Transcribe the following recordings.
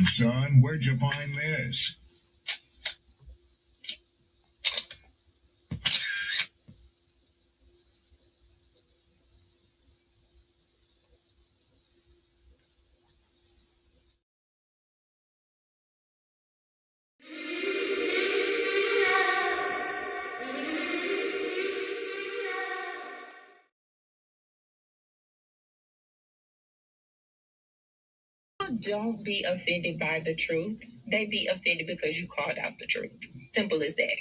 son, where'd you find this? Don't be offended by the truth. They be offended because you called out the truth. Simple as that.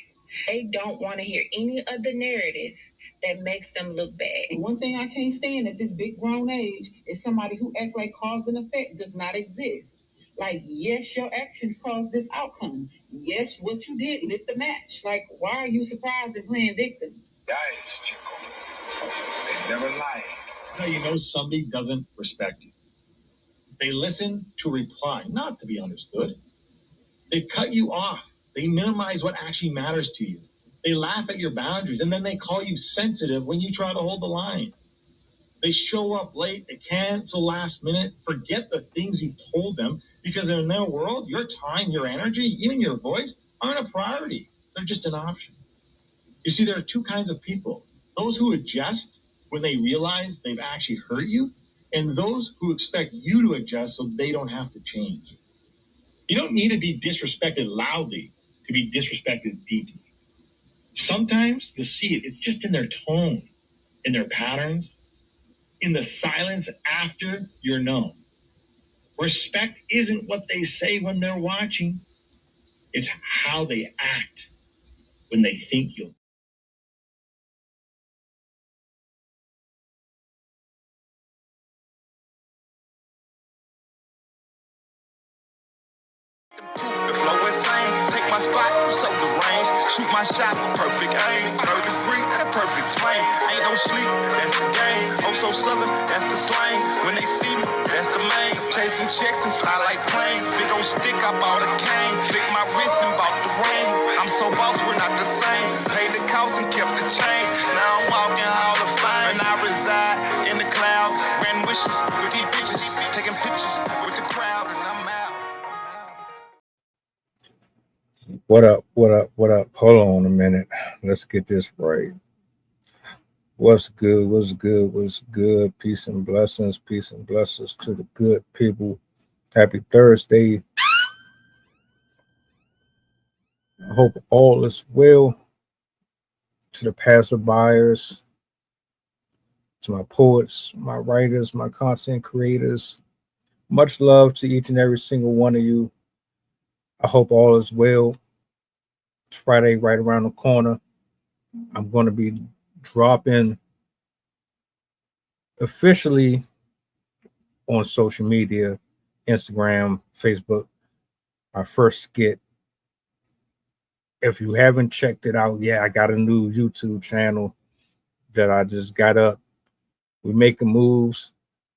They don't want to hear any other narrative that makes them look bad. One thing I can't stand at this big grown age is somebody who acts like cause and effect does not exist. Like, yes, your actions caused this outcome. Yes, what you did lit the match. Like, why are you surprised and playing victim? Guys, Chico, they never lie. That's how you know somebody doesn't respect you. They listen to reply, not to be understood. They cut you off. They minimize what actually matters to you. They laugh at your boundaries, and then they call you sensitive when you try to hold the line. They show up late, they cancel last minute, forget the things you've told them, because in their world, your time, your energy, even your voice aren't a priority. They're just an option. You see, there are two kinds of people. Those who adjust when they realize they've actually hurt you, and those who expect you to adjust so they don't have to change. You don't need to be disrespected loudly to be disrespected deeply. Sometimes you'll see it. It's just in their tone, in their patterns, in the silence after you're known. Respect isn't what they say when they're watching. It's how they act when they think you'll. The flow insane, take my spot, so the range. Shoot my shot with perfect aim. 3rd degree, that perfect flame. Ain't no sleep, that's the game. Oh, so southern, that's the slang. When they see me, that's the main. Chasing checks and fly like planes. Big old stick, I bought a cane. Flick my wrist and bought the ring. I'm so boss, we're not the same. Paid the cost and kept the change. Now I'm walking Hall of Fame. And I reside in the cloud. Ran wishes with these bitches. Taking pictures with the crowd, and I'm out. What up? What up? What up? Hold on a minute. Let's get this right. What's good? What's good? What's good? Peace and blessings. Peace and blessings to the good people. Happy Thursday. I hope all is well. To the passerbyers, to my poets, my writers, my content creators. Much love to each and every single one of you. I hope all is well. It's Friday right around the corner. I'm going to be dropping officially on social media, Instagram, Facebook, our first skit. If you haven't checked it out, yeah, I got a new YouTube channel that I just got up. We're making moves.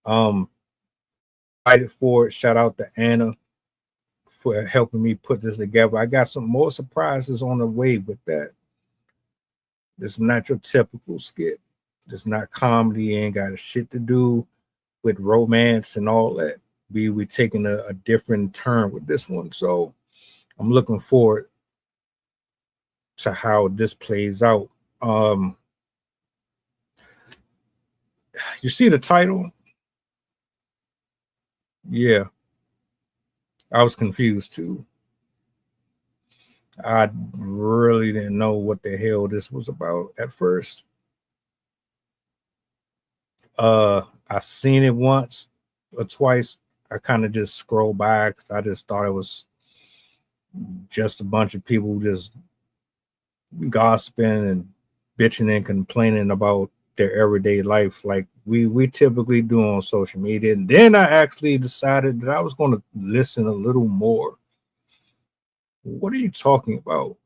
Excited for it. Shout out to Anna for helping me put this together. I got some more surprises on the way with that. It's not your typical skit. It's not comedy. Ain't got a shit to do with romance and all that. We taking a different turn with this one. So I'm looking forward to how this plays out. You see the title? Yeah. I was confused too. I really didn't know what the hell this was about at first. I seen it once or twice. I kind of just scrolled by because I just thought it was just a bunch of people just gossiping and bitching and complaining about their everyday life like we typically do on social media. And then I actually decided that I was going to listen a little more. What are you talking about?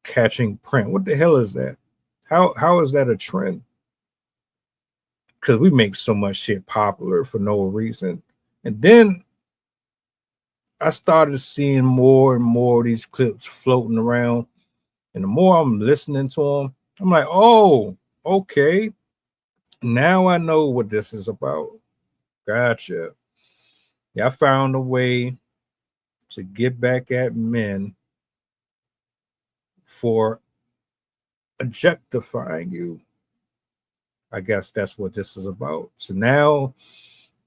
Catching print. What the hell is that? How is that a trend? Because we make so much shit popular for no reason. And then I started seeing more and more of these clips floating around. And the more I'm listening to them, I'm like, oh, okay. Now I know what this is about. Gotcha. Yeah, I found a way to get back at men for objectifying you. I guess that's what this is about. So now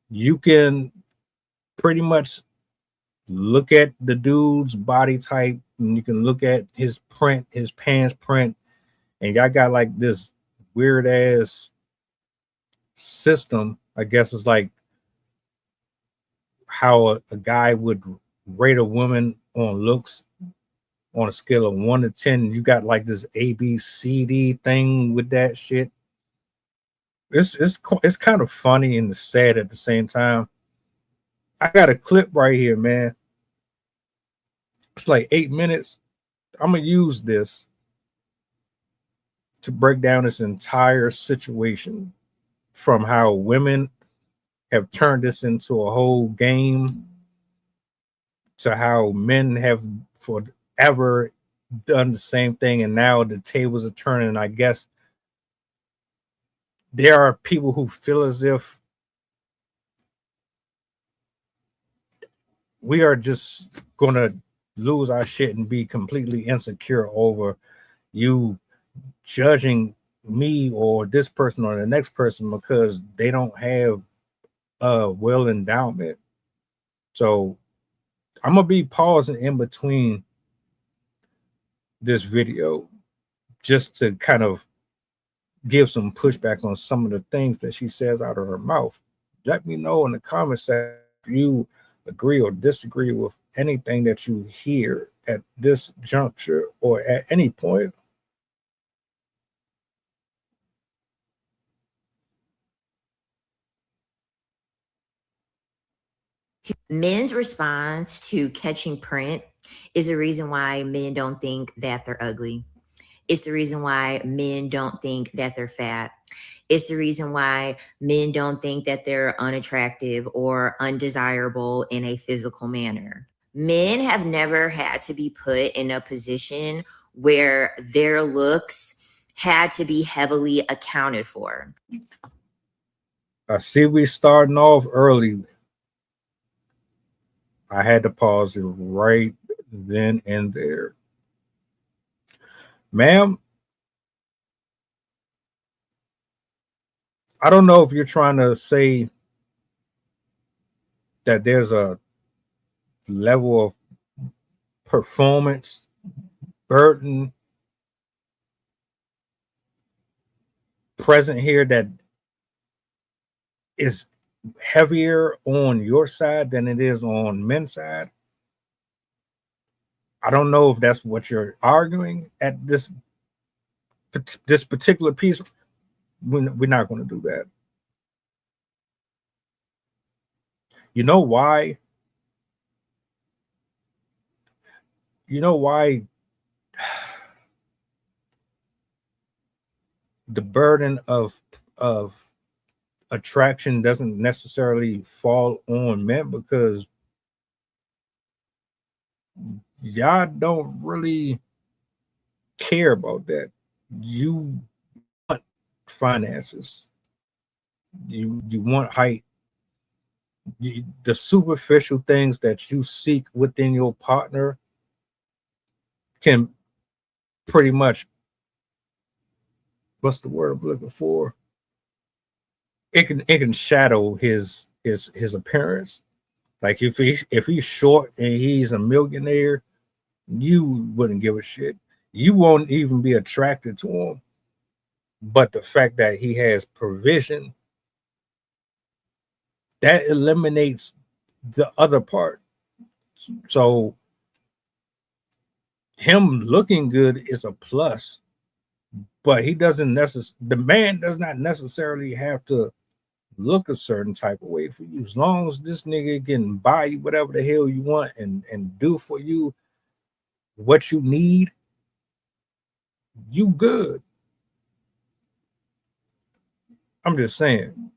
you can pretty much look at the dude's body type and you can look at his print, his pants print, and y'all got like this weird ass system. I guess it's like how a guy would rate a woman on looks on a scale of 1 to 10. You got like this ABCD thing with that shit. It's kind of funny and sad at the same time. I got a clip right here, man. It's like 8 minutes. I'm gonna use this to break down this entire situation from how women have turned this into a whole game to how men have forever done the same thing, and now the tables are turning. And I guess there are people who feel as if we are just gonna lose our shit and be completely insecure over you judging me or this person or the next person because they don't have a well endowment. So I'm gonna be pausing in between this video just to kind of give some pushback on some of the things that she says out of her mouth. Let me know in the comments section if you agree or disagree with anything that you hear at this juncture or at any point. Men's response to catching print is the reason why men don't think that they're ugly. It's the reason why men don't think that they're fat. It's the reason why men don't think that they're unattractive or undesirable in a physical manner. Men have never had to be put in a position where their looks had to be heavily accounted for. I see we starting off early. I had to pause it right then and there. Ma'am, I don't know if you're trying to say that there's a level of performance burden present here that is heavier on your side than it is on men's side. I don't know if that's what you're arguing at this particular piece. We're not going to do that. You know why? You know why the burden of attraction doesn't necessarily fall on men? Because y'all don't really care about that. You want finances. You want height. The superficial things that you seek within your partner can pretty much, what's the word I'm looking for? It can shadow his appearance. Like if he's short and he's a millionaire, you wouldn't give a shit. You won't even be attracted to him. But the fact that he has provision, that eliminates the other part. So him looking good is a plus, but he doesn't the man does not necessarily have to look a certain type of way for you. As long as this nigga can buy you whatever the hell you want and do for you what you need, you good. I'm just saying.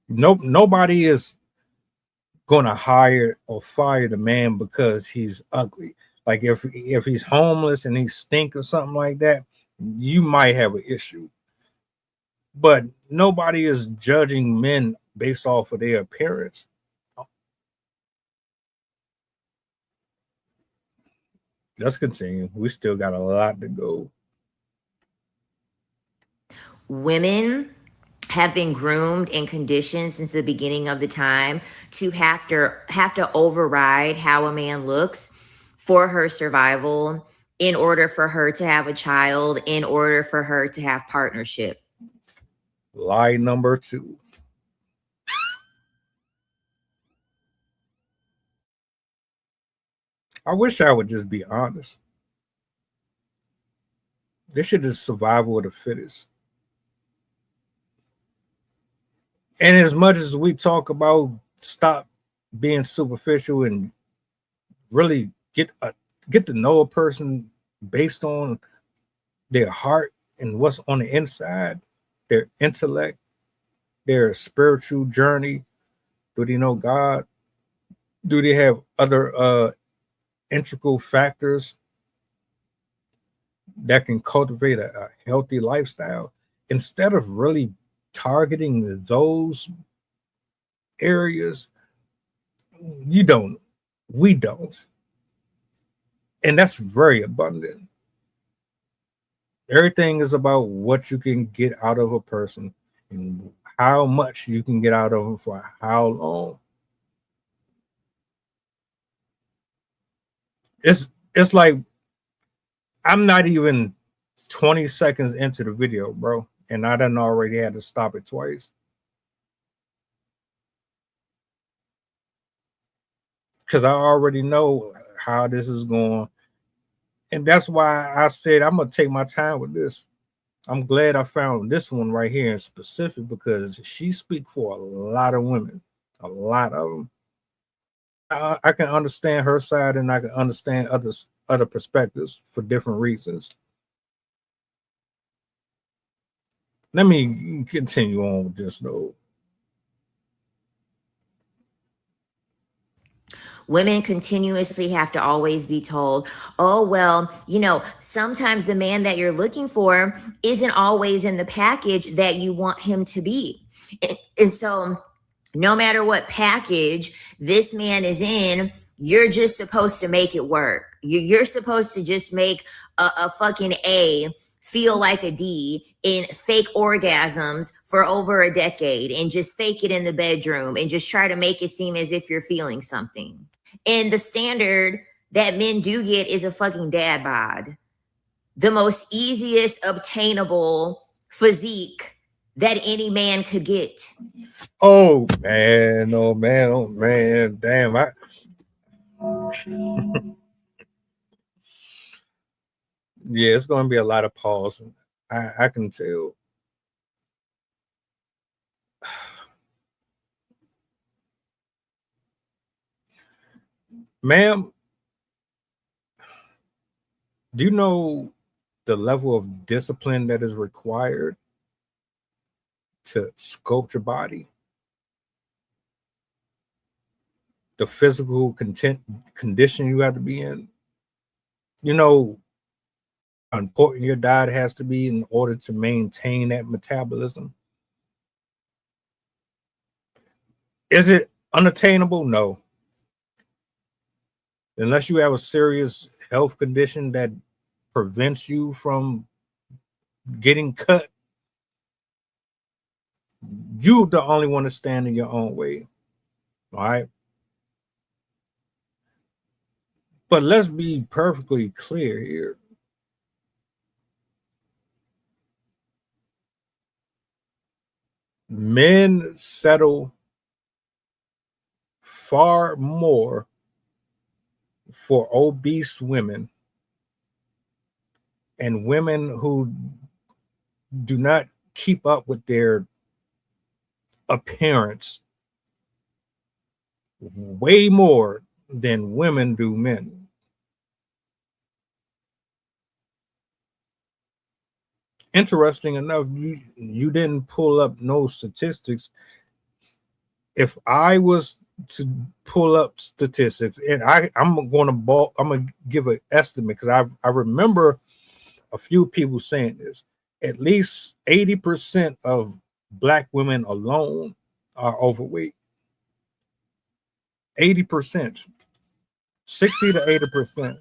Nobody is gonna hire or fire the man because he's ugly. Like if he's homeless and he stink or something like that, you might have an issue. But nobody is judging men based off of their appearance. Let's continue. We still got a lot to go. Women have been groomed and conditioned since the beginning of the time to have to override how a man looks for her survival, in order for her to have a child, in order for her to have partnership. Lie number 2. I wish I would just be honest. This shit is survival of the fittest. And as much as we talk about stop being superficial and really get to know a person based on their heart and what's on the inside, their intellect, their spiritual journey. Do they know God? Do they have other integral factors that can cultivate a healthy lifestyle? Instead of really targeting those areas, we don't. And that's very abundant. Everything is about what you can get out of a person and how much you can get out of them for how long. It's like I'm not even 20 seconds into the video, bro, and I done already had to stop it twice. Because I already know how this is going. And that's why I said I'm going to take my time with this. I'm glad I found this one right here in specific because she speaks for a lot of women, a lot of them. I can understand her side and I can understand other perspectives for different reasons. Let me continue on with this though. Women continuously have to always be told, oh, well, sometimes the man that you're looking for isn't always in the package that you want him to be. And so no matter what package this man is in, you're just supposed to make it work. You're supposed to just make a fucking A feel like a D in fake orgasms for over a decade and just fake it in the bedroom and just try to make it seem as if you're feeling something. And the standard that men do get is a fucking dad bod. The most easiest obtainable physique that any man could get. Oh man, oh man, oh man. Damn, yeah, it's gonna be a lot of pause. I can tell. Ma'am, do you know the level of discipline that is required to sculpt your body? The physical condition you have to be in? You know how important your diet has to be in order to maintain that metabolism? Is it unattainable? No. Unless you have a serious health condition that prevents you from getting cut, you the only one to stand in your own way. All right. But let's be perfectly clear here. Men settle far more for obese women and women who do not keep up with their appearance way more than women do men. Interesting enough, you didn't pull up no statistics. If I was to pull up statistics, and I'm gonna give an estimate because I remember a few people saying this. At least 80% of Black women alone are overweight. 80%, 60 to 80%.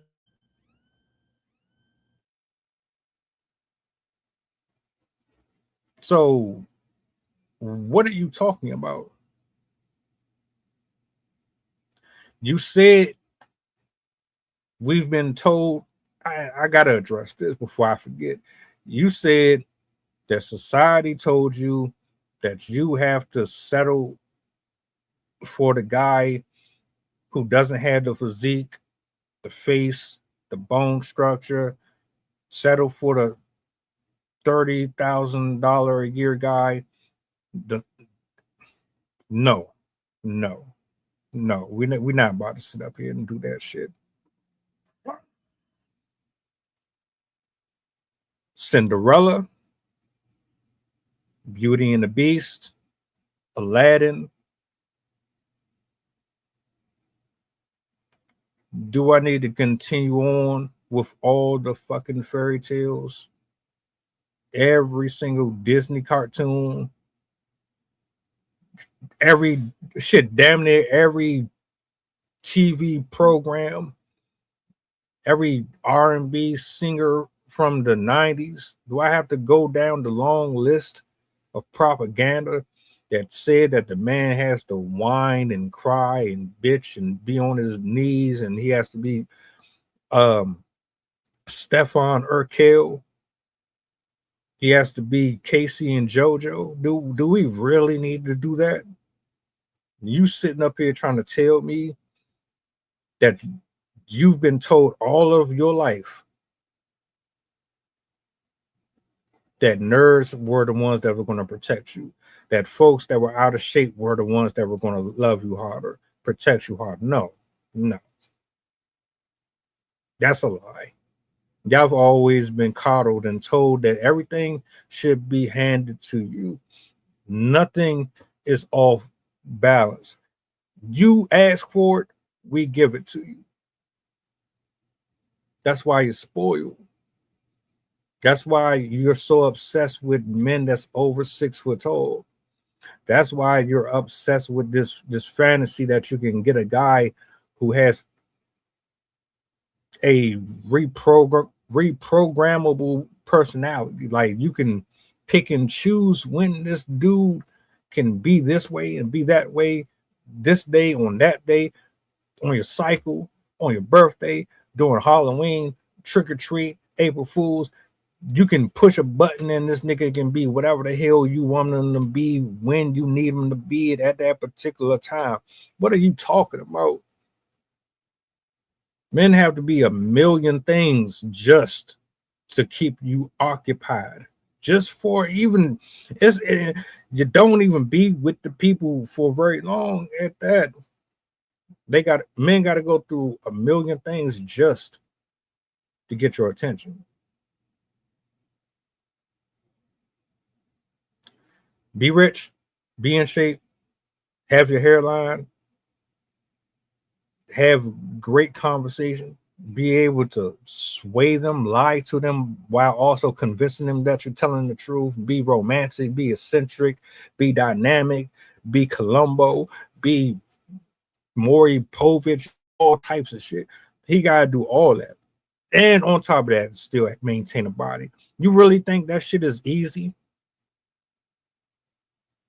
So, what are you talking about? You said we've been told. I gotta address this before I forget. You said that society told you that you have to settle for the guy who doesn't have the physique, the face, the bone structure, settle for the $30,000 a year guy. The, no, no, no. We're not about to sit up here and do that shit. Cinderella, Beauty and the Beast, Aladdin. Do I need to continue on with all the fucking fairy tales? Every single Disney cartoon, every shit, damn near every TV program, every R&B singer from the 90s. Do I have to go down the long list of propaganda that said that the man has to whine and cry and bitch and be on his knees and he has to be Stefan Urkel? He has to be Casey and JoJo? Do we really need to do that? You sitting up here trying to tell me that you've been told all of your life that nerds were the ones that were going to protect you, that folks that were out of shape were the ones that were going to love you harder, protect you harder. No, no. That's a lie. Y'all have always been coddled and told that everything should be handed to you. Nothing is off balance. You ask for it, we give it to you. That's why you're spoiled. That's why you're so obsessed with men that's over 6 foot tall. That's why you're obsessed with this fantasy that you can get a guy who has a reprogrammable personality. Like you can pick and choose when this dude can be this way and be that way, this day on that day, on your cycle, on your birthday, during Halloween, trick or treat, April Fools. You can push a button and this nigga can be whatever the hell you want him to be when you need him to be at that particular time. What are you talking about? Men have to be a million things just to keep you occupied. Just for even you don't even be with the people for very long at that. Men got to go through a million things just to get your attention. Be rich, be in shape, have your hairline, have great conversation, be able to sway them, lie to them while also convincing them that you're telling the truth, be romantic, be eccentric, be dynamic, be Columbo, be Maury Povich, all types of shit. He got to do all that. And on top of that, still maintain a body. You really think that shit is easy?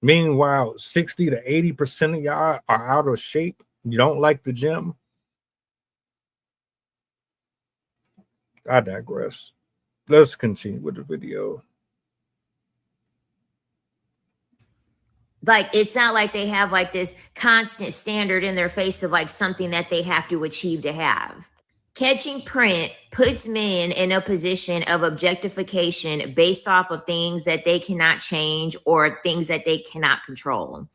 Meanwhile, 60 to 80% of y'all are out of shape. You don't like the gym. I digress. Let's continue with the video. Like, it's not like they have like this constant standard in their face of like something that they have to achieve to have. Catching print puts men in a position of objectification based off of things that they cannot change or things that they cannot control.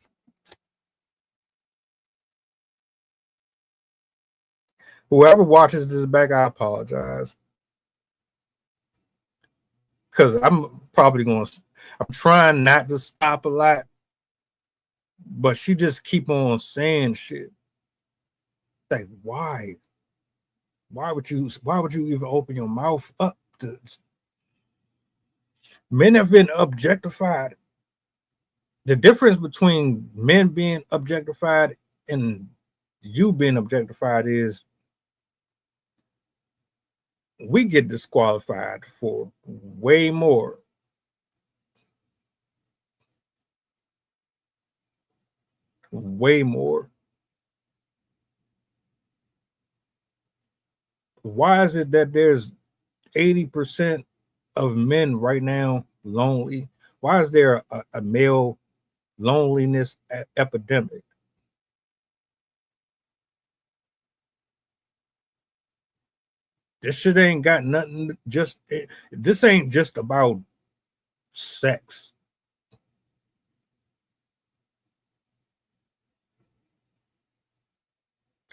Whoever watches this back, I apologize. Because I'm trying not to stop a lot, but she just keep on saying shit. Like, why? Why would you even open your mouth up to? Men have been objectified. The difference between men being objectified and you being objectified is we get disqualified for way more Way more. Why is it that there's 80% of men right now lonely? Why is there a male loneliness epidemic? This shit ain't got nothing. This ain't just about sex.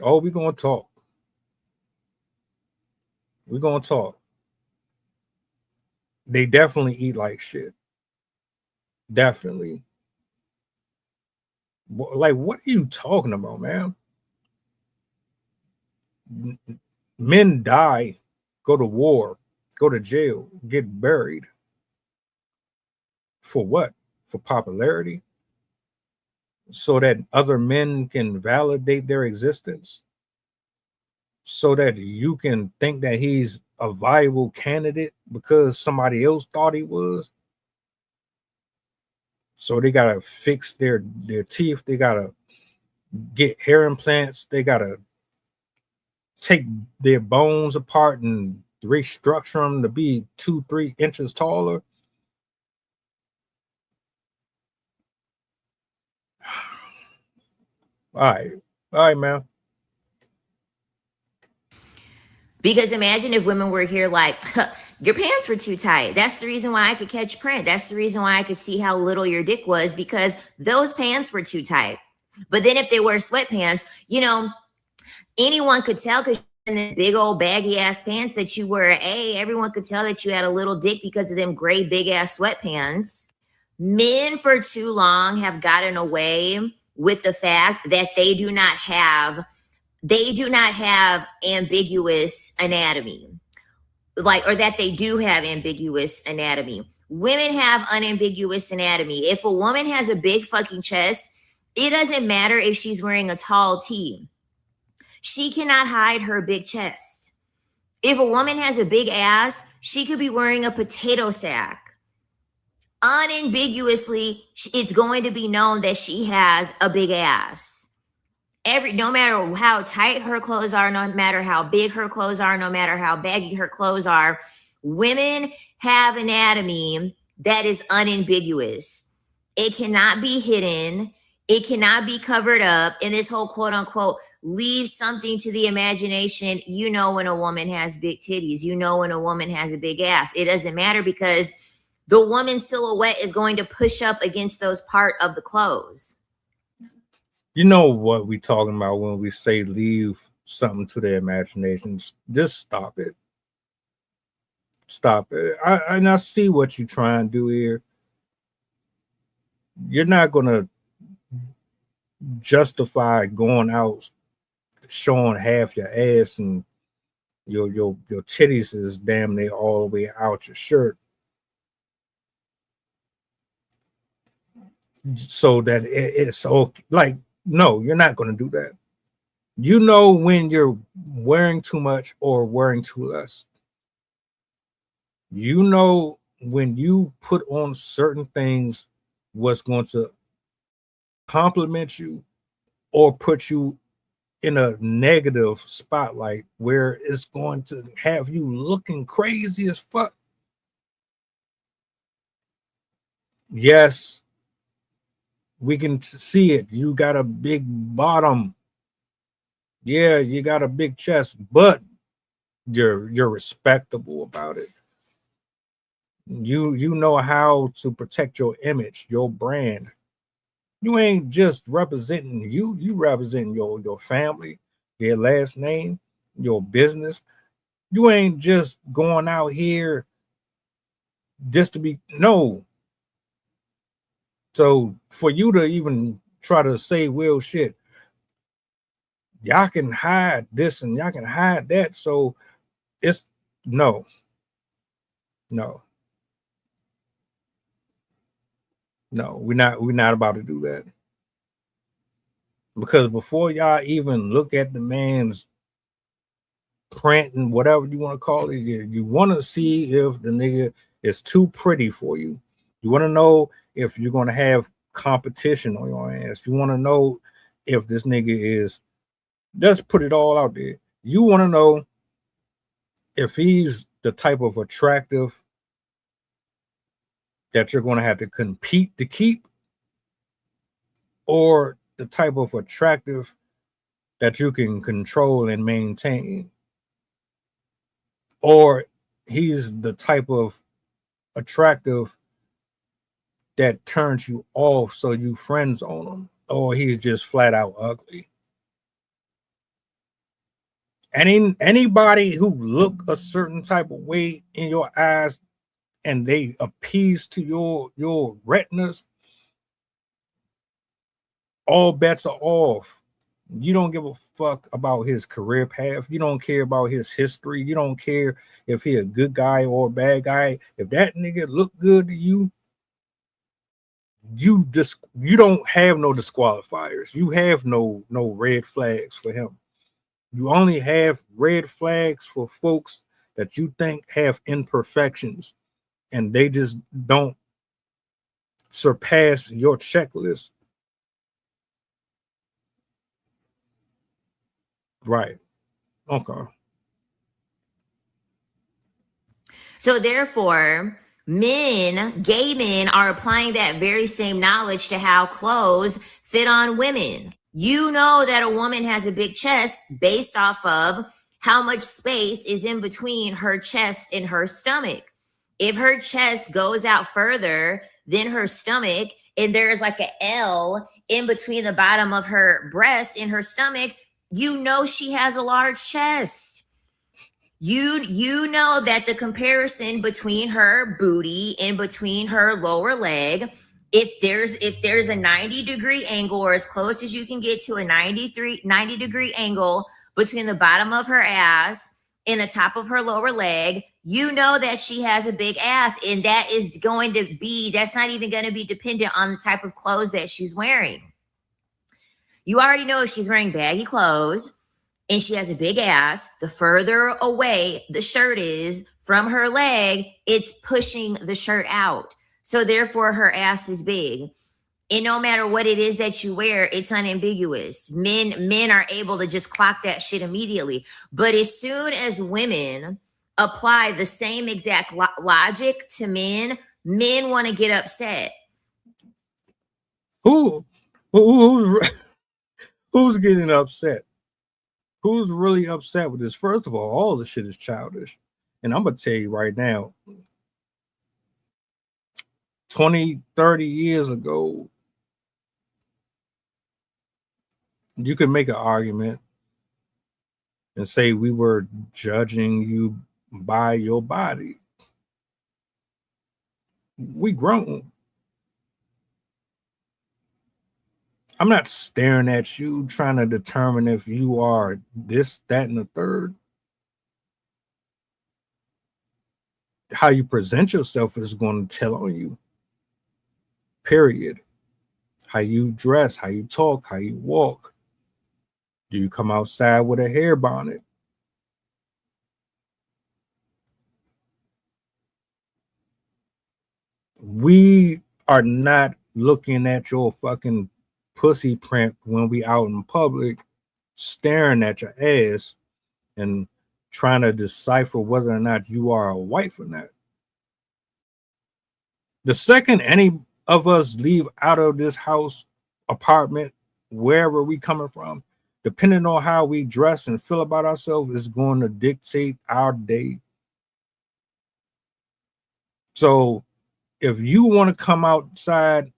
Oh, we gonna talk. We gonna talk. They definitely eat like shit. Definitely. Like, what are you talking about, man? Men die, go to war, go to jail, get buried. For what? For popularity? So that other men can validate their existence? So that you can think that he's a viable candidate because somebody else thought he was? So they gotta fix their teeth, they gotta get hair implants, they gotta take their bones apart and restructure them to be 2-3 inches taller. All right, man. Because imagine if women were here like, your pants were too tight. That's the reason why I could catch print. That's the reason why I could see how little your dick was, because those pants were too tight. But then if they wear sweatpants, anyone could tell, because in the big old baggy ass pants that you were everyone could tell that you had a little dick because of them gray big ass sweatpants. Men for too long have gotten away with the fact that they do not have ambiguous anatomy, or that they do have ambiguous anatomy. Women have unambiguous anatomy. If a woman has a big fucking chest, it doesn't matter if she's wearing a tall tee. She cannot hide her big chest. If a woman has a big ass, she could be wearing a potato sack. Unambiguously, it's going to be known that she has a big ass. No matter how tight her clothes are, no matter how big her clothes are, no matter how baggy her clothes are, women have anatomy that is unambiguous. It cannot be hidden. It cannot be covered up. And this whole quote unquote leave something to the imagination. You know when a woman has big titties. You know when a woman has a big ass. It doesn't matter, because the woman's silhouette is going to push up against those part of the clothes. You know what we talking about when we say leave something to their imaginations. Just stop it. Stop it. I see what you're trying to do here. You're not gonna justify going out showing half your ass and your titties is damn near all the way out your shirt, so that it's okay. Like, no, you're not going to do that. You know when you're wearing too much or wearing too less. You know when you put on certain things, what's going to compliment you or put you in a negative spotlight where it's going to have you looking crazy as fuck. Yes, we can see it. You got a big bottom. Yeah, you got a big chest, but you're respectable about it. You know how to protect your image, your brand. You ain't just representing you representing your family, your last name, your business. You ain't just going out here just to be, no. So for you to even try to say, well, shit, y'all can hide this and y'all can hide that. So it's no. We're not about to do that. Because before y'all even look at the man's print and whatever you want to call it, you want to see if the nigga is too pretty for you. You want to know if you're going to have competition on your ass. You want to know if this nigga is, just put it all out there. You want to know if he's the type of attractive that you're going to have to compete to keep, or the type of attractive that you can control and maintain, or he's the type of attractive that turns you off so you friends on him, or he's just flat out ugly. Anybody who look a certain type of way in your eyes and they appease to your retinas, all bets are off. You don't give a fuck about his career path. You don't care about his history. You don't care if he a good guy or a bad guy. If that nigga look good to you, you don't have no disqualifiers. You have no red flags for him. You only have red flags for folks that you think have imperfections and they just don't surpass your checklist. Right. Okay. So therefore, gay men are applying that very same knowledge to how clothes fit on women. You know that a woman has a big chest based off of how much space is in between her chest and her stomach. If her chest goes out further than her stomach and there's like an L in between the bottom of her breast and her stomach, you know she has a large chest. You know that the comparison between her booty and between her lower leg, if there's a 90-degree angle, or as close as you can get to a 90-degree angle between the bottom of her ass and the top of her lower leg, you know that she has a big ass, and that's not even going to be dependent on the type of clothes that she's wearing. You already know if she's wearing baggy clothes and she has a big ass, the further away the shirt is from her leg, it's pushing the shirt out. So therefore her ass is big. And no matter what it is that you wear, it's unambiguous. Men are able to just clock that shit immediately. But as soon as women apply the same exact logic to men want to get upset. Who's getting upset? Who's really upset with this? First of all the shit is childish. And I'm going to tell you right now, 20, 30 years ago, you could make an argument and say we were judging you by your body. We grown. I'm not staring at you trying to determine if you are this, that, and the third. How you present yourself is going to tell on you. Period. How you dress, how you talk, how you walk. Do you come outside with a hair bonnet? We are not looking at your fucking pussy print when we out in public, staring at your ass and trying to decipher whether or not you are a wife or not. The second any of us leave out of this house, apartment, wherever we coming from, depending on how we dress and feel about ourselves, is going to dictate our day. So if you want to come outside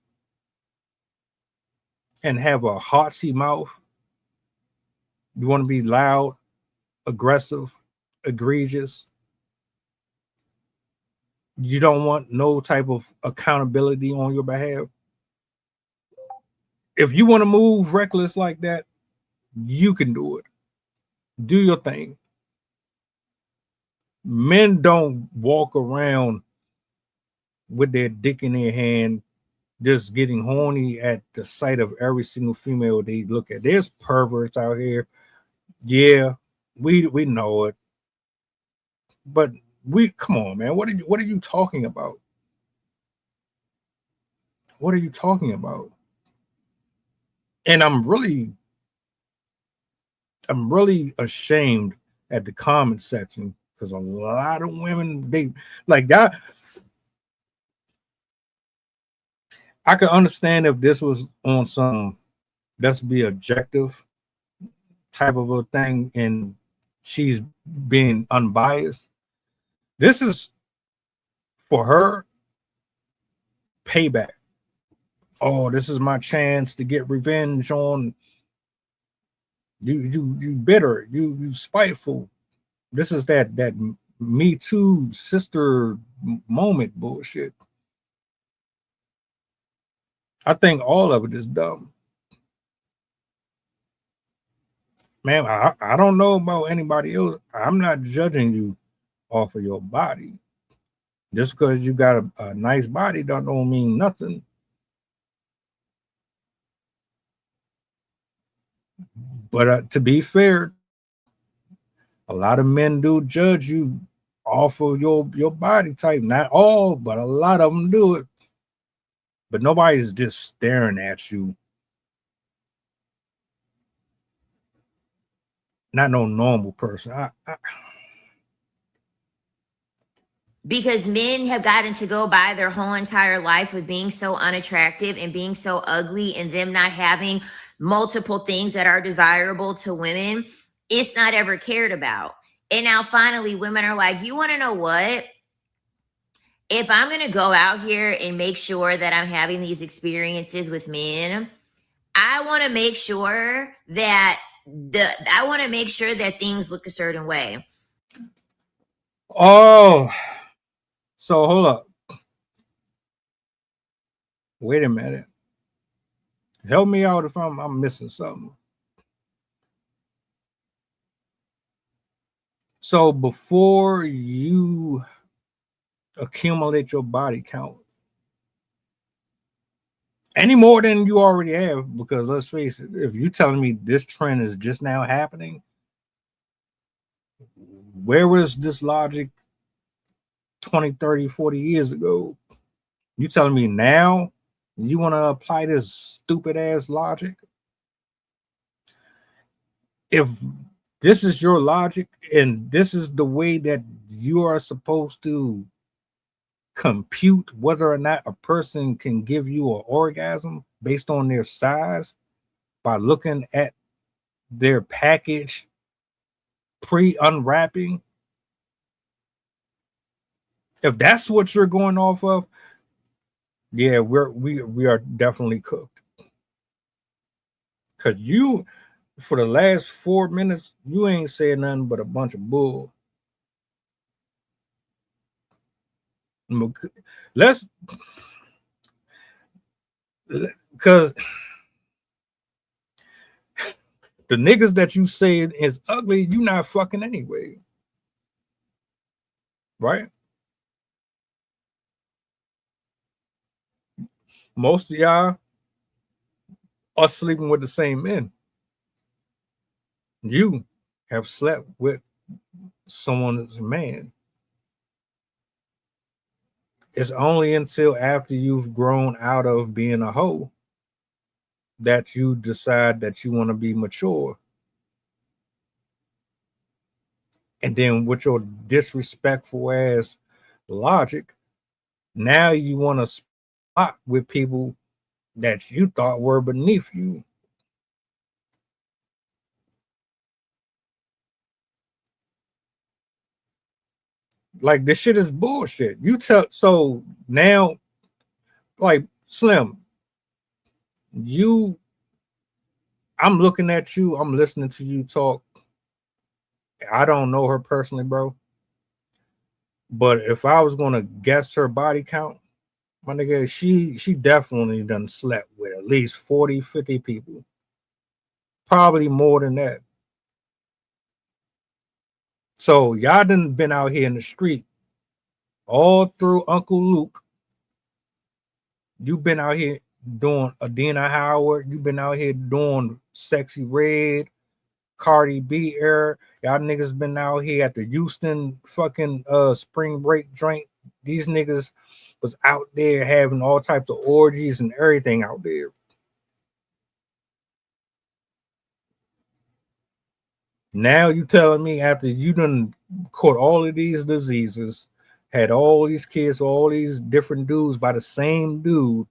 and have a hearty mouth, you want to be loud, aggressive, egregious, you don't want no type of accountability on your behalf. If you want to move reckless like that, you can do it. Do your thing. Men don't walk around with their dick in their hand, just getting horny at the sight of every single female they look at. There's perverts out here. Yeah, we know it. But come on, man. What are you talking about? What are you talking about? And I'm really ashamed at the comment section because a lot of women, they like that. I could understand if this was on some let's be objective type of a thing and she's being unbiased. This is for her payback. Oh, this is my chance to get revenge on you bitter, you spiteful. This is that Me Too sister moment bullshit. I think all of it is dumb. Man, I don't know about anybody else. I'm not judging you off of your body. Just because you got a nice body don't mean nothing. But to be fair, a lot of men do judge you off of your body type. Not all, but a lot of them do it. But nobody's just staring at you. Not no normal person. Because men have gotten to go by their whole entire life with being so unattractive and being so ugly and them not having multiple things that are desirable to women. It's not ever cared about. And now finally women are like, you want to know what? If I'm going to go out here and make sure that I'm having these experiences with men, I want to make sure that things look a certain way. Oh, so hold up. Wait a minute. Help me out if I'm missing something. So before you accumulate your body count, any more than you already have, because let's face it, if you're telling me this trend is just now happening, where was this logic 20, 30, 40 years ago? You telling me now you want to apply this stupid ass logic? If this is your logic and this is the way that you are supposed to compute whether or not a person can give you an orgasm based on their size by looking at their package pre-unwrapping, if that's what you're going off of, yeah, we are definitely cooked. Cause you, for the last 4 minutes, you ain't said nothing but a bunch of bull. Let's, cause the niggas that you say is ugly, you not fucking anyway, right? Most of y'all are sleeping with the same men. You have slept with someone's man. It's only until after you've grown out of being a hoe that you decide that you want to be mature. And then with your disrespectful ass logic, now you want to spot with people that you thought were beneath you. Like this shit is bullshit. You tell so now, like Slim, I'm looking at you, I'm listening to you talk. I don't know her personally, bro. But if I was gonna guess her body count, my nigga, she definitely done slept with at least 40, 50 people. Probably more than that. So y'all done been out here in the street all through Uncle Luke. You've been out here doing Adina Howard. You've been out here doing Sexy Red, Cardi B era. Y'all niggas been out here at the Houston fucking spring break joint. These niggas was out there having all types of orgies and everything out there. Now you telling me after you done caught all of these diseases, had all these kids, all these different dudes by the same dude,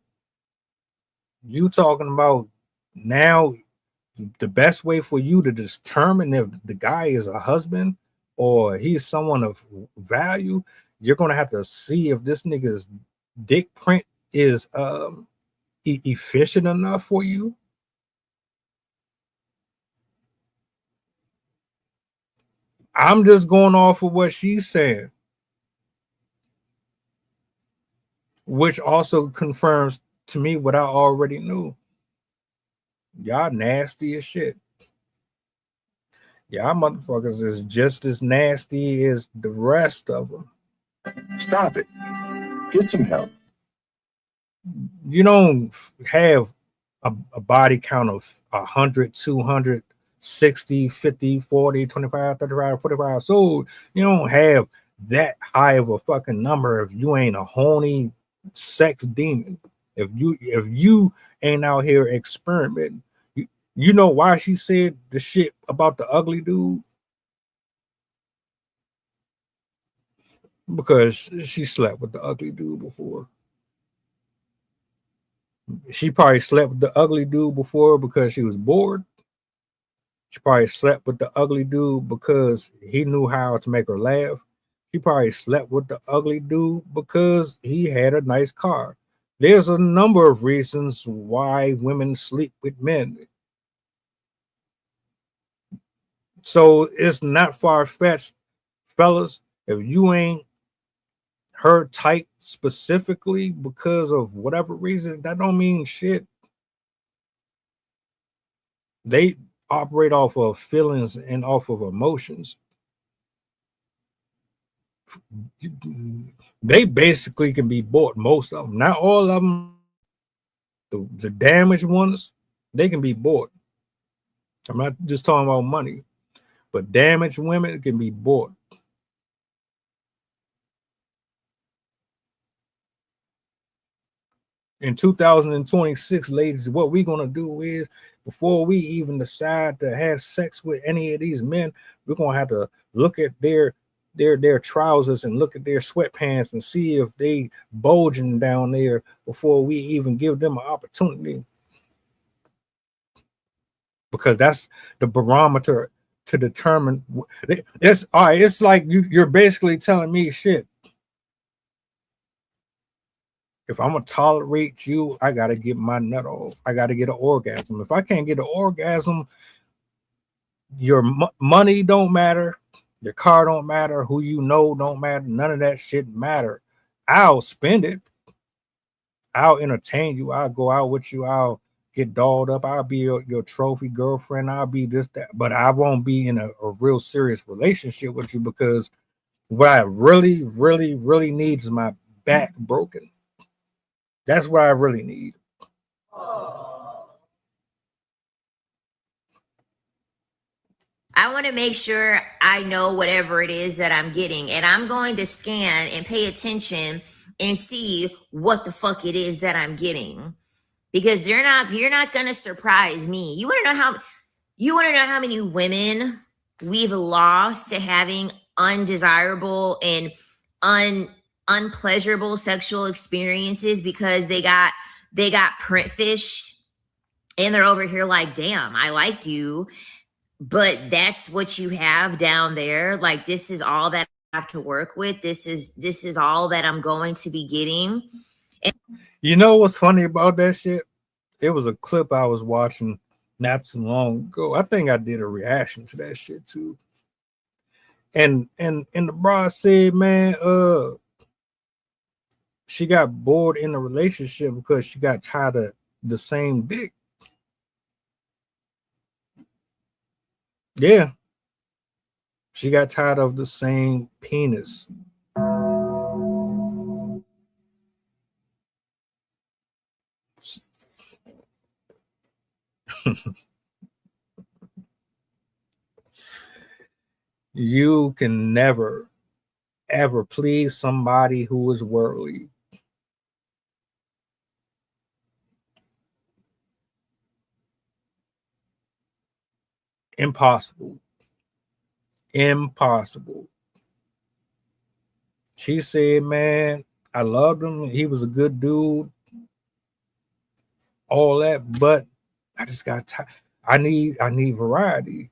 you talking about now the best way for you to determine if the guy is a husband or he's someone of value, you're gonna have to see if this nigga's dick print is efficient enough for you. I'm just going off of what she's saying, which also confirms to me what I already knew. Y'all nasty as shit. Y'all motherfuckers is just as nasty as the rest of them. Stop it. Get some help. You don't have a body count of 100, 200, 60, 50, 40, 25, 35, 45. So you don't have that high of a fucking number if you ain't a horny sex demon. If you ain't out here experimenting. You know why she said the shit about the ugly dude? Because she slept with the ugly dude before. She probably slept with the ugly dude before because she was bored. She probably slept with the ugly dude because he knew how to make her laugh. She probably slept with the ugly dude because he had a nice car. There's a number of reasons why women sleep with men. So it's not far-fetched, fellas, if you ain't her type specifically because of whatever reason, that don't mean shit. They operate off of feelings and off of emotions. They basically can be bought, most of them. Not all of them. The damaged ones, they can be bought. I'm not just talking about money, but damaged women can be bought. In 2026, ladies, what we're gonna do is before we even decide to have sex with any of these men, we're gonna have to look at their trousers and look at their sweatpants and see if they bulging down there before we even give them an opportunity. Because that's the barometer to determine. It's all right. It's like you're basically telling me shit. If I'm gonna tolerate you, I gotta get my nut off. I gotta get an orgasm. If I can't get an orgasm, your money don't matter, your car don't matter, who you know don't matter. None of that shit matter. I'll spend it. I'll entertain you. I'll go out with you. I'll get dolled up. I'll be your trophy girlfriend. I'll be this, that. But I won't be in a real serious relationship with you because what I really, really, really need is my back broken. That's what I really need. I want to make sure I know whatever it is that I'm getting, and I'm going to scan and pay attention and see what the fuck it is that I'm getting, because you're not going to surprise me. You want to know how many women we've lost to having undesirable and unpleasurable sexual experiences because they got print fish, and they're over here like, damn, I liked you, but that's what you have down there. Like, this is all that I have to work with. This is all that I'm going to be getting. You know what's funny about that shit? It was a clip I was watching not too long ago. I think I did a reaction to that shit too. And the bra said, man, she got bored in the relationship because she got tired of the same dick. Yeah. She got tired of the same penis. You can never, ever please somebody who is worldly. Impossible. Impossible. She said, man, I loved him. He was a good dude. All that, but I just got tired. I need variety.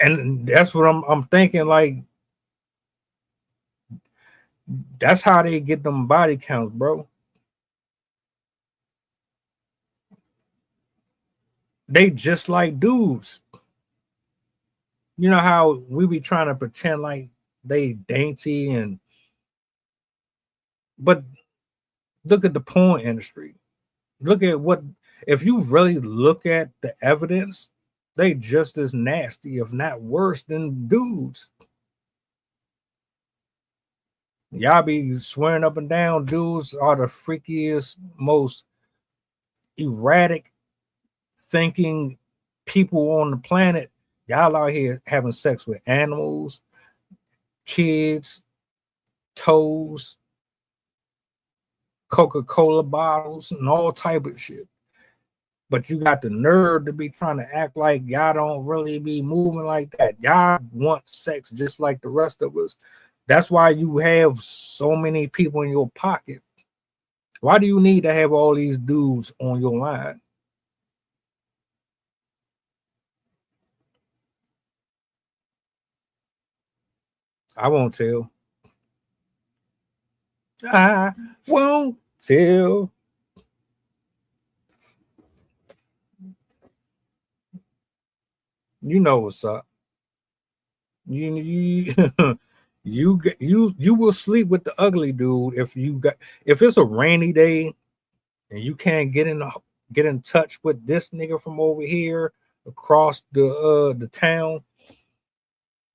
And that's what I'm thinking, like, that's how they get them body counts, bro. They just like dudes. You know how we be trying to pretend like they dainty and but look at the porn industry. Look at what if you really look at the evidence, they just as nasty, if not worse, than dudes. Y'all be swearing up and down dudes are the freakiest, most erratic thinking people on the planet. Y'all out here having sex with animals, kids, toes, Coca-Cola bottles, and all type of shit. But you got the nerve to be trying to act like y'all don't really be moving like that. Y'all want sex just like the rest of us. That's why you have so many people in your pocket. Why do you need to have all these dudes on your line? I won't tell. I won't tell. You know what's up. You you will sleep with the ugly dude if it's a rainy day and you can't get in touch with this nigga from over here across the town,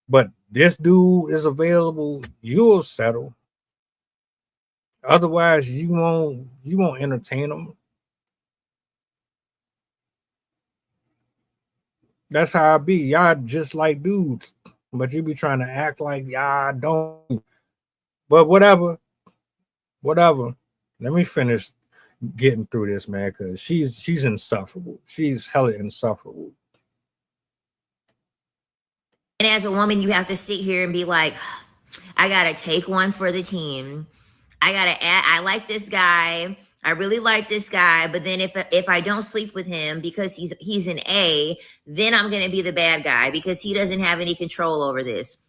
but this dude is available, you'll settle. Otherwise, you won't entertain them. That's how I be. Y'all just like dudes, but you be trying to act like y'all don't. But whatever. Let me finish getting through this, man, because she's insufferable. She's hella insufferable. And as a woman, you have to sit here and be like, I gotta take one for the team. I like this guy. I really like this guy, but then if I don't sleep with him because he's an A, then I'm gonna be the bad guy because he doesn't have any control over this.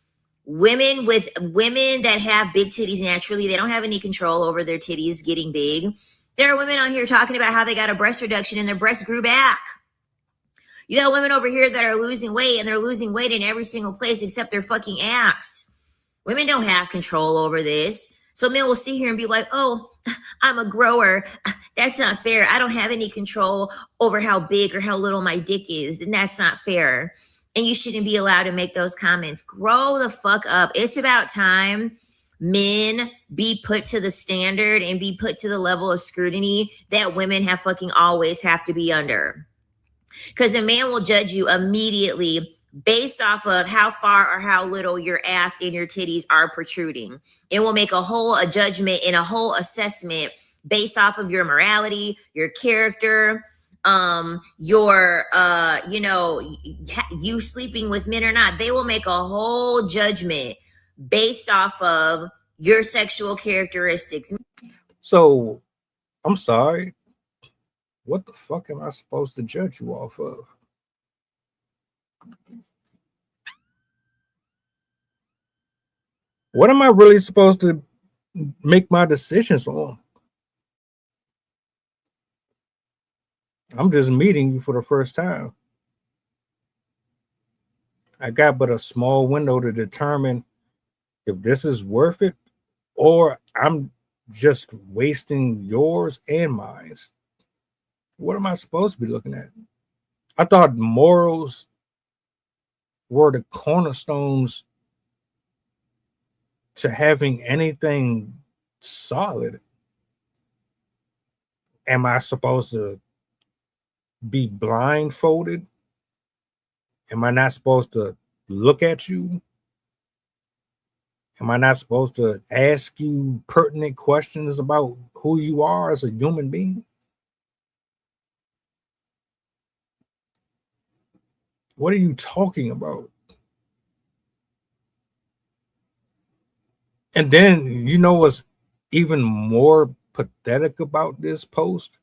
Women that have big titties naturally, they don't have any control over their titties getting big. There are women on here talking about how they got a breast reduction and their breasts grew back. You got women over here that are losing weight and they're losing weight in every single place except their fucking ass. Women don't have control over this. So men will sit here and be like, oh, I'm a grower. That's not fair. I don't have any control over how big or how little my dick is. And that's not fair. And you shouldn't be allowed to make those comments. Grow the fuck up. It's about time men be put to the standard and be put to the level of scrutiny that women have fucking always have to be under. Because a man will judge you immediately based off of how far or how little your ass and your titties are protruding. It will make a judgment and a whole assessment based off of your morality, your character, your you sleeping with men or not. They will make a whole judgment based off of your sexual characteristics. So I'm sorry. What the fuck am I supposed to judge you off of? What am I really supposed to make my decisions on? I'm just meeting you for the first time. I got but a small window to determine if this is worth it or I'm just wasting yours and mine. What am I supposed to be looking at? I thought morals were the cornerstones to having anything solid. Am I supposed to be blindfolded? Am I not supposed to look at you? Am I not supposed to ask you pertinent questions about who you are as a human being? What are you talking about? And then, you know what's even more pathetic about this post?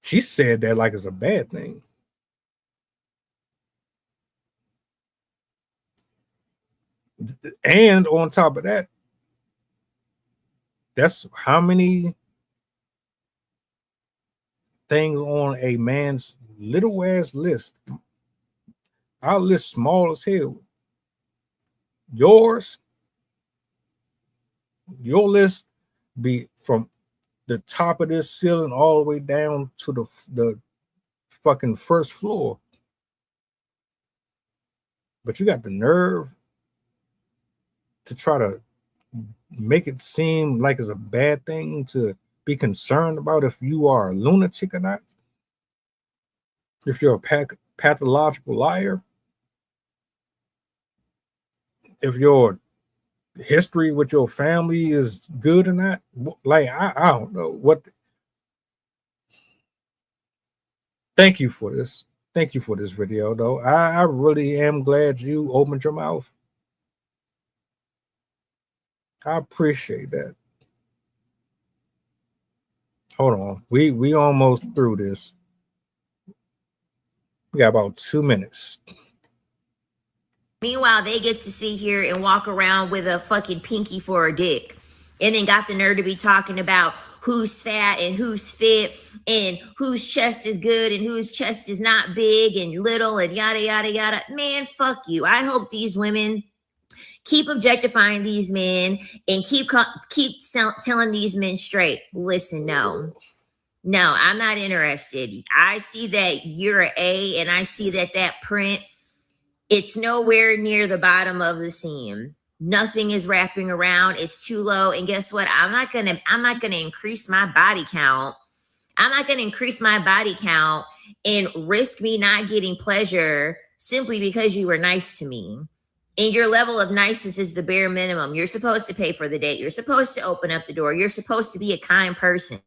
She said that like it's a bad thing. And on top of that, that's how many things on a man's little ass list. Our list small as hell. Yours, your list be from the top of this ceiling all the way down to the fucking first floor. But you got the nerve to try to make it seem like it's a bad thing to be concerned about if you are a lunatic or not, if you're a pathological liar, if your history with your family is good or not. Like I don't know what. Thank you for this. Thank you for this video, though. I really am glad you opened your mouth. I appreciate that. Hold on. We almost through this. We got about 2 minutes. Meanwhile, they get to sit here and walk around with a fucking pinky for a dick. And then got the nerve to be talking about who's fat and who's fit and whose chest is good and whose chest is not big and little and yada, yada, yada. Man, fuck you. I hope these women keep objectifying these men and keep telling these men straight. Listen, no, I'm not interested. I see that you're an A, and I see that print, it's nowhere near the bottom of the seam. Nothing is wrapping around. It's too low. And guess what? I'm not gonna increase my body count. I'm not gonna increase my body count and risk me not getting pleasure simply because you were nice to me. And your level of niceness is the bare minimum. You're supposed to pay for the date. You're supposed to open up the door. You're supposed to be a kind person.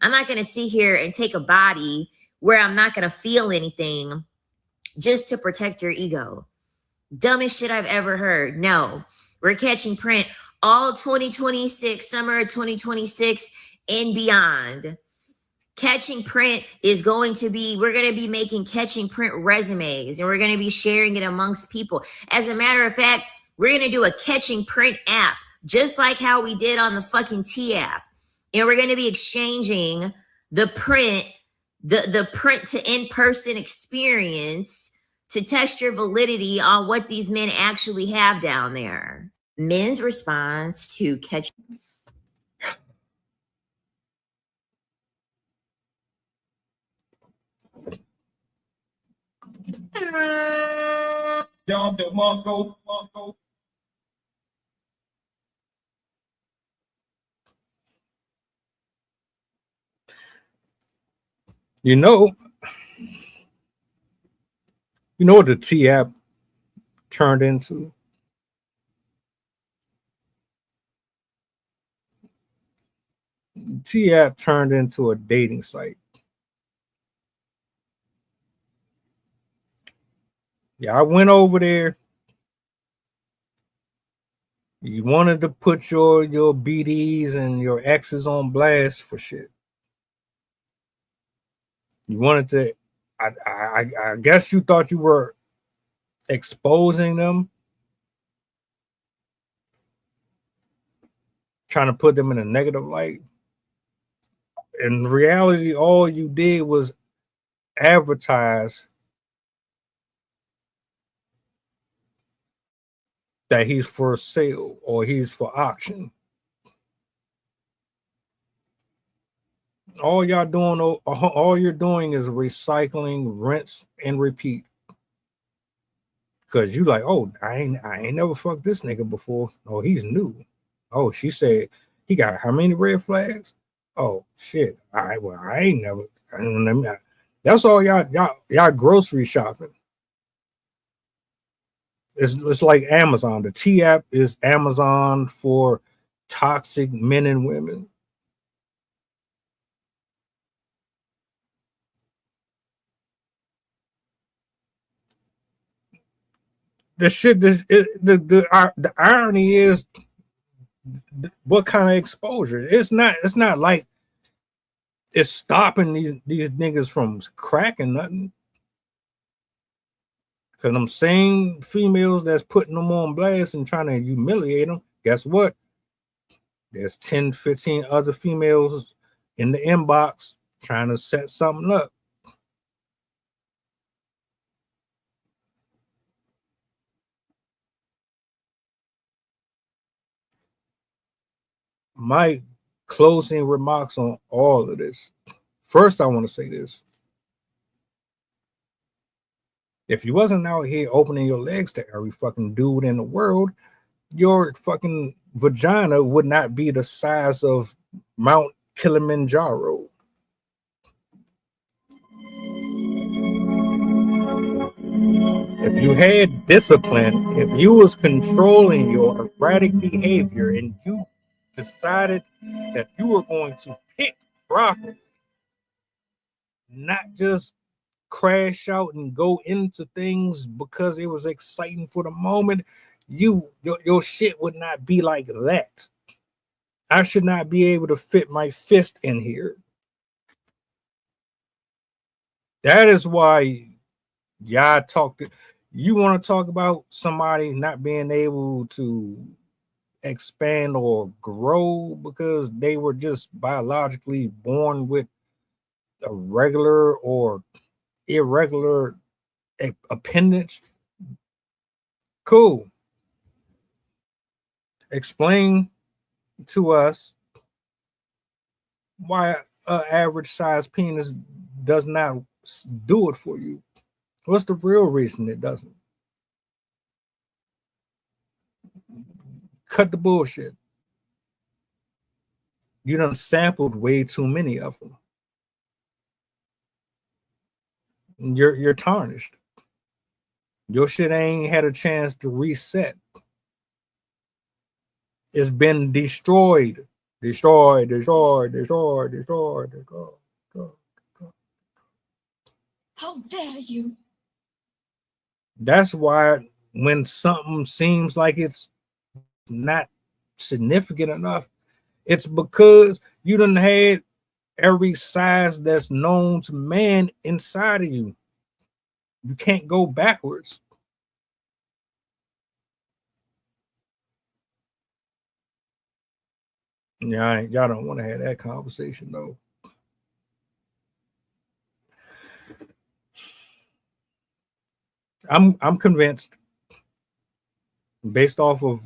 I'm not going to sit here and take a body where I'm not going to feel anything just to protect your ego. Dumbest shit I've ever heard. No, we're catching print all 2026, summer of 2026 and beyond. Catching print is going to be, we're going to be making catching print resumes, and we're going to be sharing it amongst people. As a matter of fact, we're going to do a catching print app, just like how we did on the fucking T app. And we're going to be exchanging the print, the print to in-person experience to test your validity on what these men actually have down there. Men's response to catching. You know what the T app turned into? T app turned into a dating site. Yeah, I went over there. You wanted to put your BDs and your exes on blast for shit. You wanted to, I guess you thought you were exposing them, trying to put them in a negative light. In reality, all you did was advertise that he's for sale or he's for auction. All you're doing is recycling, rinse, and repeat. Cause you like, oh, I ain't never fucked this nigga before. Oh, he's new. Oh, she said he got how many red flags? Oh shit. All right, well, I ain't never. That's all y'all grocery shopping. It's like Amazon. The T app is Amazon for toxic men and women. The shit, the irony is, what kind of exposure? It's not like it's stopping these niggas from cracking nothing. Because them same females that's putting them on blast and trying to humiliate them, guess what? There's 10, 15 other females in the inbox trying to set something up. My closing remarks on all of this. First, I want to say this. If you wasn't out here opening your legs to every fucking dude in the world, your fucking vagina would not be the size of Mount Kilimanjaro. If you had discipline, if you was controlling your erratic behavior and you decided that you were going to pick profit, not just crash out and go into things because it was exciting for the moment, your shit would not be like that. I should not be able to fit my fist in here. That is why y'all talk. You want to talk about somebody not being able to expand or grow because they were just biologically born with a regular or irregular appendage. Cool. Explain to us why an average size penis does not do it for you. What's the real reason it doesn't? Cut the bullshit. You done sampled way too many of them. You're tarnished. Your shit ain't had a chance to reset. It's been destroyed. Destroyed, destroyed, destroyed, destroyed, destroyed, destroyed. How dare you? That's why when something seems like it's not significant enough, it's because you done had every size that's known to man inside of you. You can't go backwards. Yeah, y'all don't want to have that conversation though. I'm convinced, based off of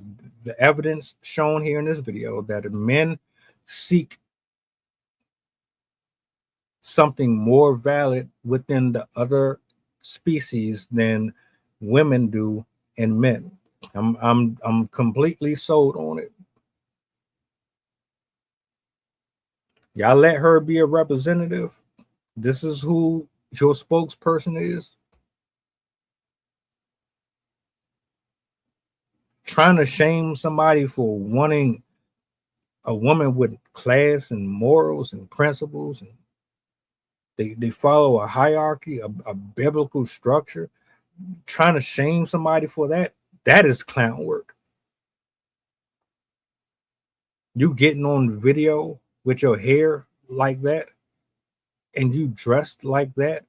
the evidence shown here in this video, that men seek something more valid within the other species than women do in men. I'm completely sold on it. Y'all let her be a representative. This is who your spokesperson is. Trying to shame somebody for wanting a woman with class and morals and principles, and they follow a hierarchy, a biblical structure. Trying to shame somebody for that is clown work. You getting on video with your hair like that and you dressed like that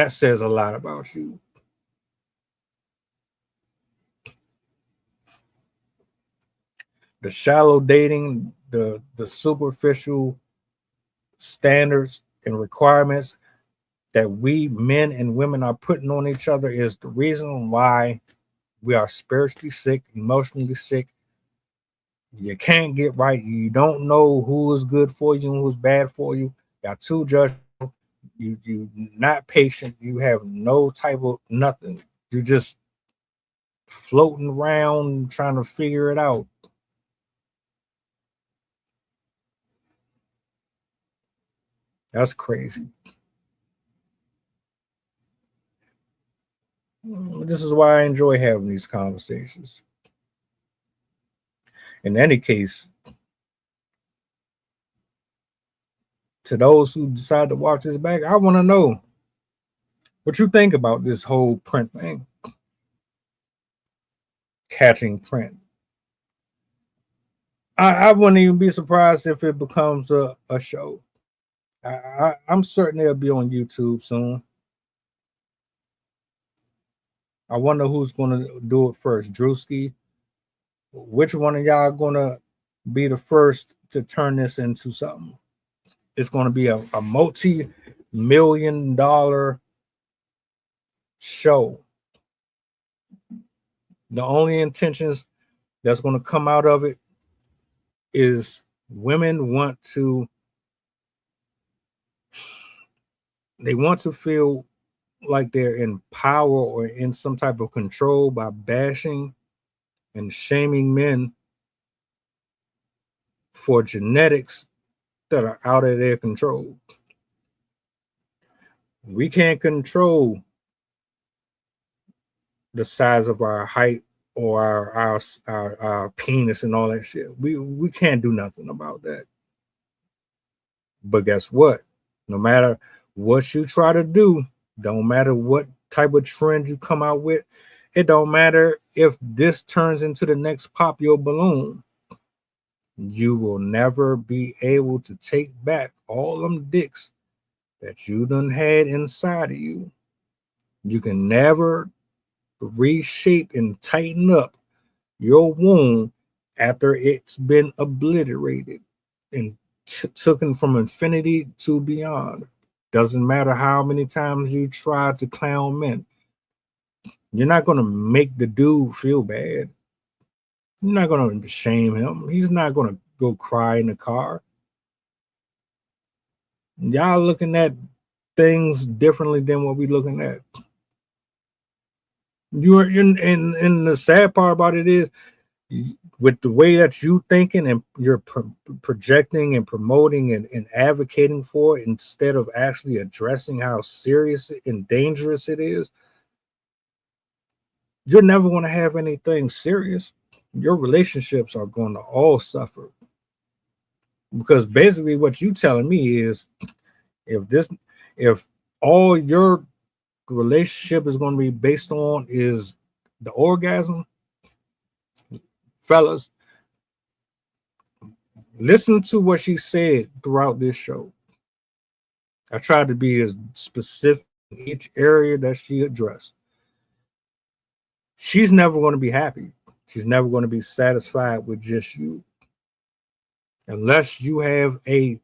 says a lot about you. The shallow dating, the superficial standards and requirements that we men and women are putting on each other is the reason why we are spiritually sick, emotionally sick. You can't get right. You don't know who is good for you and who's bad for you. You're too judgmental. You not patient. You have no type of nothing. You just floating around trying to figure it out. That's crazy. this is why I enjoy having these conversations. In any case, to those who decide to watch this back, I want to know what you think about this whole print thing, catching print. I wouldn't even be surprised if it becomes a show. I'm certain it'll be on YouTube soon. I wonder who's going to do it first, Drewski. Which one of y'all going to be the first to turn this into something? It's going to be a multi-million-dollar show. The only intentions that's going to come out of it is women want to feel like they're in power or in some type of control by bashing and shaming men for genetics that are out of their control. We can't control the size of our height or our penis and all that shit. We can't do nothing about that. But guess what? No matter what you try to do, don't matter what type of trend you come out with, it don't matter if this turns into the next popular balloon. You will never be able to take back all them dicks that you done had inside of you. You can never reshape and tighten up your wound after it's been obliterated and taken from infinity to beyond. Doesn't matter how many times you try to clown men. You're not going to make the dude feel bad. You're not going to shame him. He's not going to go cry in the car. Y'all looking at things differently than what we're looking at. And the sad part about it is, with the way that you thinking and you're projecting and promoting and advocating for it, instead of actually addressing how serious and dangerous it is, you're never going to have anything serious. Your relationships are going to all suffer. Because basically what you telling me is, if all your relationship is going to be based on is the orgasm, fellas, listen to what she said throughout this show. I tried to be as specific in each area that she addressed. She's never going to be happy. She's never going to be satisfied with just you. Unless you have a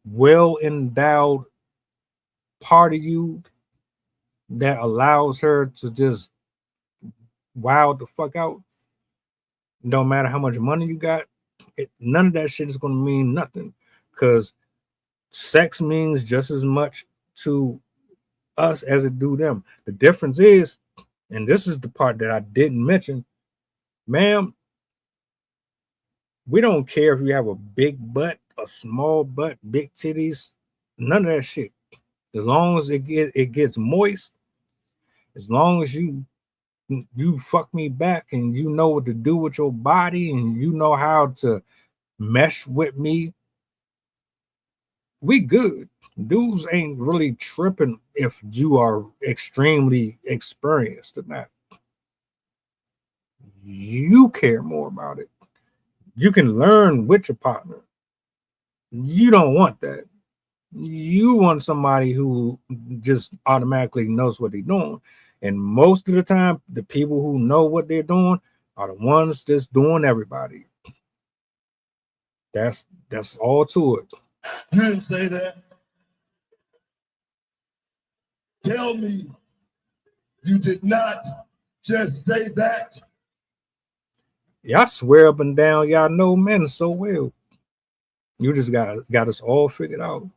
well-endowed part of you that allows her to just wild the fuck out. No matter how much money you got, none of that shit is going to mean nothing, because sex means just as much to us as it do them. The difference is, and this is the part that I didn't mention, ma'am, we don't care if you have a big butt, a small butt, big titties, none of that shit. As long as it gets moist, as long as you fuck me back and you know what to do with your body and you know how to mesh with me, we good. Dudes ain't really tripping if you are extremely experienced or not. You care more about it. You can learn with your partner. You don't want that. You want somebody who just automatically knows what they're doing. And most of the time, the people who know what they're doing are the ones that's doing everybody. That's all to it. You didn't say that. Tell me you did not just say that. Y'all swear up and down y'all know men so well. You just got us all figured out.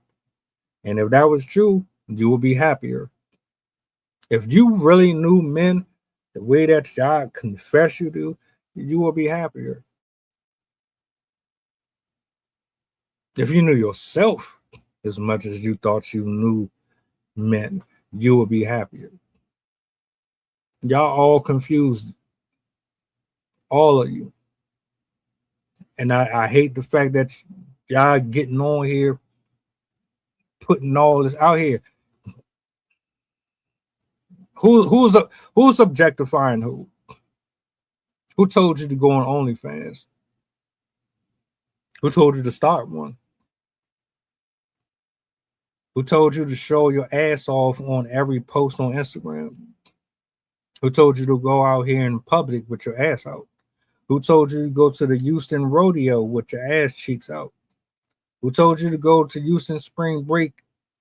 And if that was true, you would be happier. If you really knew men the way that y'all confess you do, you will be happier. If you knew yourself as much as you thought you knew men, you would be happier. Y'all all confused, all of you. And I hate the fact that y'all getting on here, putting all this out here. Who's objectifying who? Who told you to go on OnlyFans? Who told you to start one? Who told you to show your ass off on every post on Instagram? Who told you to go out here in public with your ass out? Who told you to go to the Houston rodeo with your ass cheeks out? Who told you to go to Houston spring break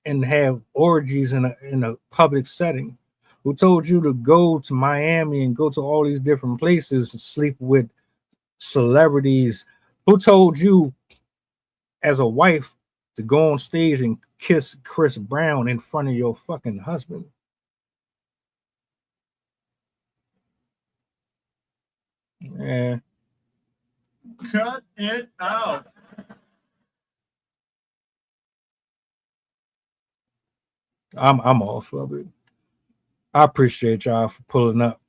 and have orgies in a public setting? Who told you to go to Miami and go to all these different places and sleep with celebrities? Who told you as a wife to go on stage and kiss Chris Brown in front of your fucking husband? Man, Cut it out. I'm off of it. I appreciate y'all for pulling up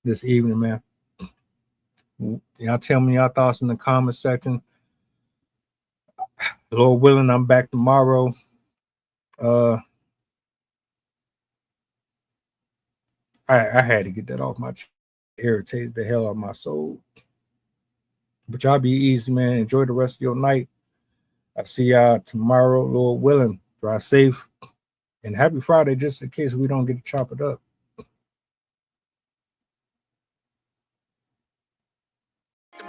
this evening, man. Y'all tell me y'all thoughts in the comment section. Lord willing, I'm back tomorrow. I had to get that off my chest. It irritated the hell out of my soul. But y'all be easy, man. Enjoy the rest of your night. I see y'all tomorrow, Lord willing. Drive safe. And happy Friday, just in case we don't get to chop it up. The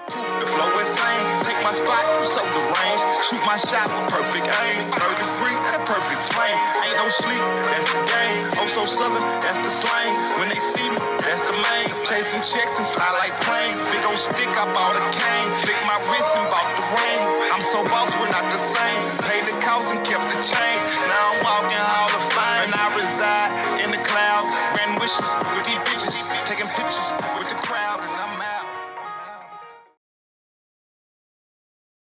flow insane, take my spot, so the range. Shoot my shot with perfect aim. 3rd degree, that perfect flame. Ain't no sleep, that's the game. Oh, so southern, that's the slang. When they see me, that's the main. Chasing checks and fly like planes. Big old stick, I bought a cane. Flick my wrist and bought the ring. I'm so boss, we're not the same. Paid the cost and kept the change. Now I'm walking Hall of Fame. And I reside in the cloud. Grand wishes with these bitches.